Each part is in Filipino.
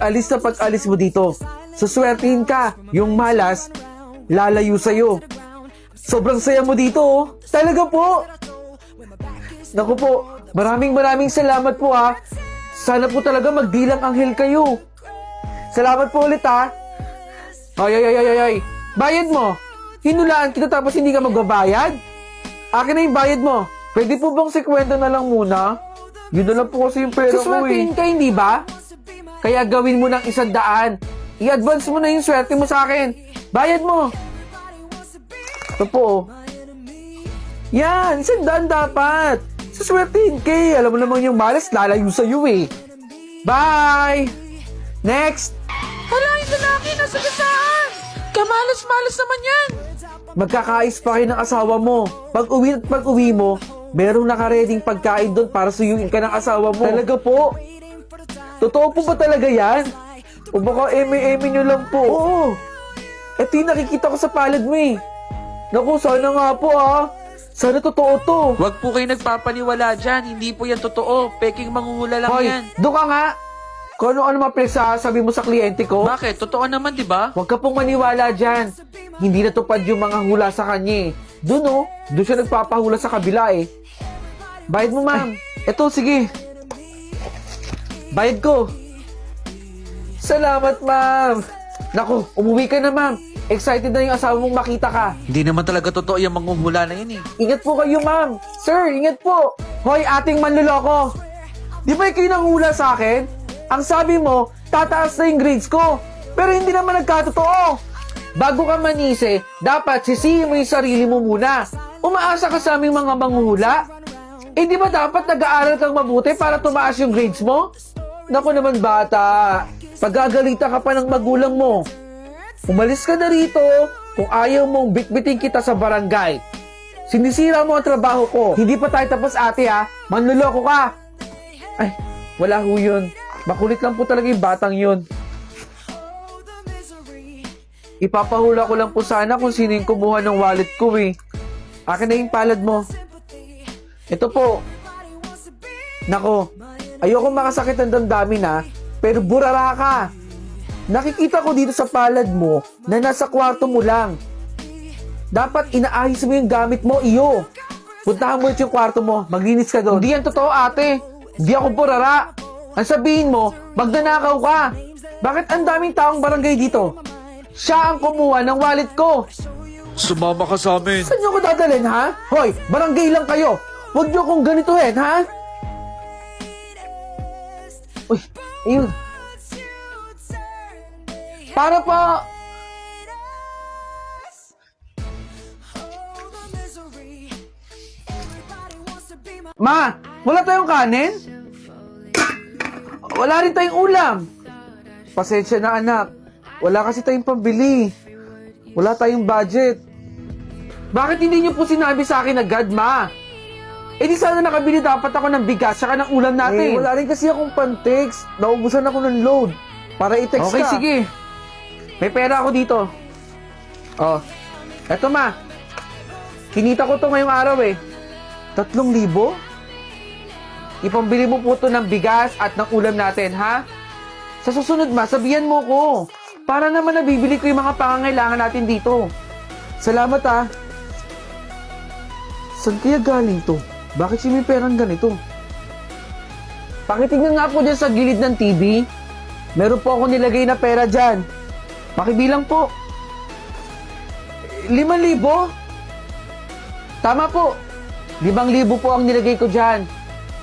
pag-alis na pag-alis mo dito. Suswertihin ka. Yung malas, lalayo sa'yo. Sobrang saya mo dito, oh. Talaga po. Naku po, maraming salamat po, ha. Sana po talaga magdilang anghel kayo. Salamat po ulit, ha. Ay. Bayad mo. Hinulaan kita tapos hindi ka magbabayad? Akin na yung bayad mo. Pwede po bang 50 na lang muna? Yun na lang po kasi yung pera ko, eh. Suswertihin ka, hindi ba? Kaya gawin mo ng 100. I-advance mo na yung swerte mo sa akin. Bayad mo. Ito po, oh. Yan, 100 dapat. Suswertihin ka, eh. Alam mo naman yung malas, lalayo sa'yo, eh. Bye! Next! Hala, yung lalaki nasa gasaan! Kamalas-malas naman yan! Magkakais pa kayo ng asawa mo. Pag uwi mo, merong nakareding pagkain doon para suyuin ka ng asawa mo. Talaga po? Totoo po ba talaga yan? O baka eme-eme nyo lang po? Oo. Ito yung nakikita ko sa palad mo, eh. Naku, sana nga po, ha. Sana totoo to. Huwag po kayo nagpapaniwala dyan. Hindi po yan totoo. Peking mangungula lang Hoy, yan. doon ka nga. Kung ano-ano sabi mo sa kliyente ko. Bakit? Totoo naman, di ba? Huwag ka pong maniwala dyan. Hindi natupad yung mga hula sa kanya, eh. Doon, oh. Doon siya nagpapahula sa kabila, eh. Bayad mo, ma'am. Eto, sige. Bayad ko. Salamat, ma'am. Naku, umuwi ka na, ma'am. Excited na yung asawa mong makita ka. Hindi naman talaga totoo yung manghuhula na yun eh. Ingat po kayo, ma'am. Sir, ingat po. Hoy, ating manluloko. Di ba kayo nanghula sa akin? Ang sabi mo, tataas na yung grades ko. Pero hindi naman nagkatotoo. Bago ka manise, dapat sisihin mo yung sarili mo muna. Umaasa ka sa aming mga manghuhula. Eh di ba dapat nag-aaral kang mabuti para tumaas yung grades mo? Naku naman bata, pagagalitan ka pa ng magulang mo. Umalis ka na rito kung ayaw mong bitbitin kita sa barangay. Sinisira mo ang trabaho ko. Hindi pa tayo tapos ate, ha. Manluloko ka. Ay, wala ho yun. Makulit lang po talaga yung batang yun. Ipapahula ko lang po sana kung sino yung kumuha ng wallet ko, eh. Akin na yung palad mo. Ito po. Nako, ayoko makasakit ng damdamin, ha. Pero burara ka. Nakikita ko dito sa palad mo na nasa kwarto mo lang. Dapat inaayos mo yung gamit mo, iyo. Puntahan mo yung kwarto mo, maglinis ka doon. Hindi yan totoo, ate. Hindi ako burara. Ang sabihin mo, magnanakaw ka. Bakit ang daming taong barangay dito? Siya ang kumuha ng wallet ko. Sumama ka sa amin. Saan niyo ko dadalhin, ha? Hoy, barangay lang kayo. Huwag niyo kong ganituhin, ha? Uy, ayun. Para pa... Ma, wala tayong kanin? Wala rin tayong ulam. Pasensya na, anak. Wala kasi tayong pambili. Wala tayong budget. Bakit hindi niyo po sinabi sa akin agad, ma? Eh di sana nakabili dapat ako ng bigas saka ng ulam natin. Wala rin kasi akong pan-text. Naubusan ako ng load. Para i-text ka. Okay, sige. May pera ako dito. Oh. Eto, ma. Kinita ko to ngayong araw, eh. 3,000? Ipambili mo po to ng bigas at ng ulam natin, ha? Sa susunod, ma, sabihan mo ko. Para naman nabibili ko yung mga pangangailangan natin dito. Salamat, ha. Saan kaya galing to? Bakit siya may perang ganito? Pakitignan nga po dyan sa gilid ng TV. Meron po ako nilagay na pera dyan. Pakibilang po. 5,000? Tama po. 5,000 po ang nilagay ko dyan.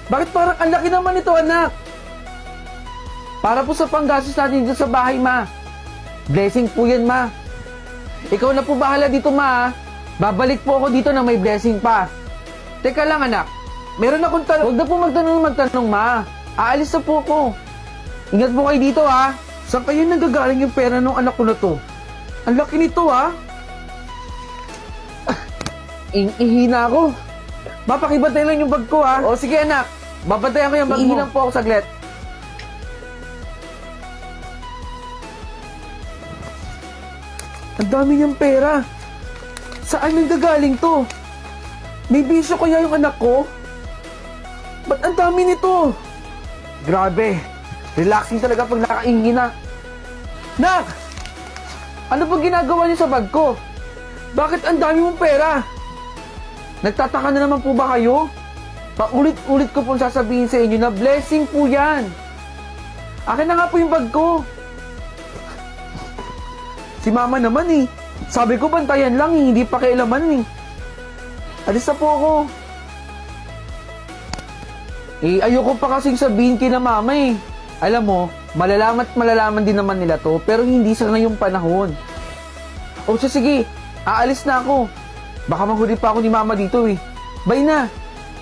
Bakit parang ang laki naman ito, anak? Para po sa panggastos natin dito sa bahay, ma. Blessing po yan, ma. Ikaw na po bahala dito, ma. Babalik po ako dito na may blessing pa. Teka lang, anak. Meron akong tanong. Huwag na po magtanong, ma. Aalis na po ako. Ingat po kayo dito, ha. Saan kayo nagagaling yung pera ng anak ko na to? Ang laki nito, ha. Ihina ako. Mapakibantay lang yung bag ko, ha. O, sige, anak. Babantayan ko yung bag mo. Ihilang po ako saglit. Ang dami niyang pera. Saan nanggagaling to? May bisyo kaya yung anak ko? Ba't ang dami nito? Grabe. Relaxing talaga pag nakaingin na. Nak! Ano ba ginagawa niyo sa bag ko? Bakit ang dami mong pera? Nagtataka na naman po ba kayo? Paulit-ulit ko pong sasabihin sa inyo na blessing po yan. Akin na nga po yung bag ko. Si mama naman eh. Sabi ko bantayan lang eh, hindi pa kailaman eh. Alis na po ako. Eh, ayoko pa kasing sabihin kina mama eh. Alam mo, malalaman din naman nila to, pero hindi sa ngayong panahon. O siya, sige, aalis na ako. Baka mahuli pa ako ni mama dito eh. Bye na.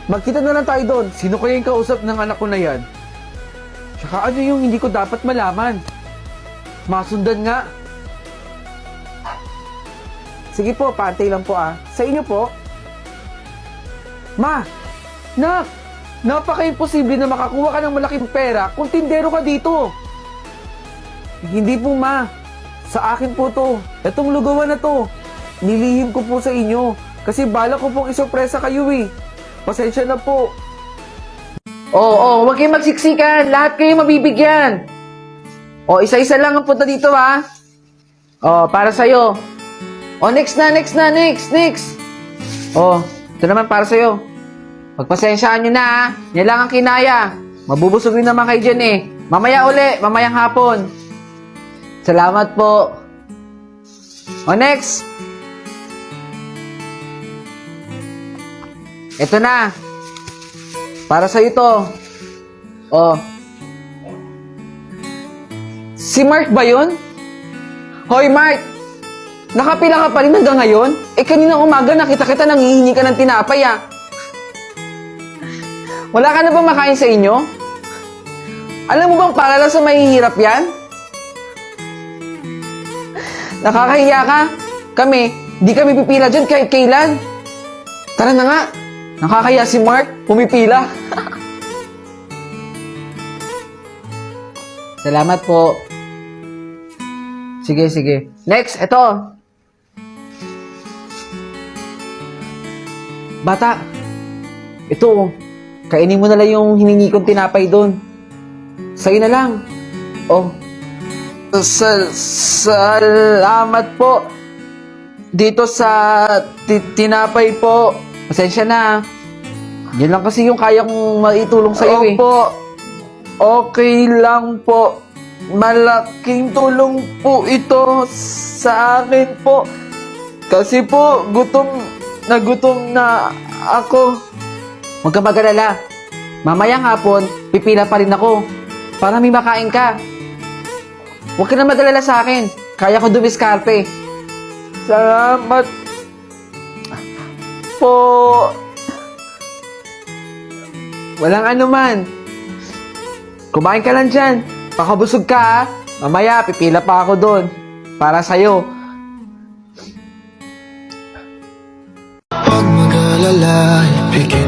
Magkita na lang tayo doon. Sino kaya yung kausap ng anak ko na yan? Tsaka ano yung hindi ko dapat malaman? Masundan nga. Sige po, pantay lang po ah. Sa inyo po. Ma! Nak! Napaka-imposible na makakuha ka ng malaking pera kung tindero ka dito. Hindi po ma. Sa akin po to. Etong lugawan na to. Nilihim ko po sa inyo. Kasi balak ko pong isorpresa kayo eh. Pasensya na po. Oo, huwag kayong magsiksikan. Lahat kayo mabibigyan. O, isa-isa lang ang punta dito ha. O, para sa'yo. O, next. O, ito naman para sa'yo. Pagpasensyaan nyo na ha. Yan lang ang kinaya. Mabubusog rin naman kayo dyan eh. Mamaya uli, mamayang hapon. Salamat po. O, next. Ito na. Para sa'yo to. O. Si Mark ba yun? Hoy, Mark! Nakapila ka pa rin hanggang ngayon? Eh, kaninang umaga nakita kita nanghihingi ka ng tinapay ah. Wala ka na ba makain sa inyo? Alam mo bang para lang sa mahihirap yan? Nakakahiya ka? Kami, di kami pipila dyan kahit kailan. Tara na nga. Nakakahiya si Mark, pumipila. Salamat po. Sige. Next, eto. Bata, ito, kainin mo na lang yung hiningi kong tinapay doon. Sa'yo na lang. Oh. Salamat po. Dito sa tinapay po. Pasensya na. Yan lang kasi yung kaya kong maitulong sa'yo eh. Opo. Okay lang po. Malaking tulong po ito sa akin po. Kasi po, gutom na ako. Huwag ka mag-alala. Mamayang hapon, pipila pa rin ako. Para may makain ka. Huwag ka na mag-alala sa akin. Kaya ko dumiskarte. Salamat po. Walang anuman. Kumain ka lang dyan. Pakabusog ka ha. Mamaya, pipila pa ako doon. Para sa'yo. Huwag mag-alala, ibigay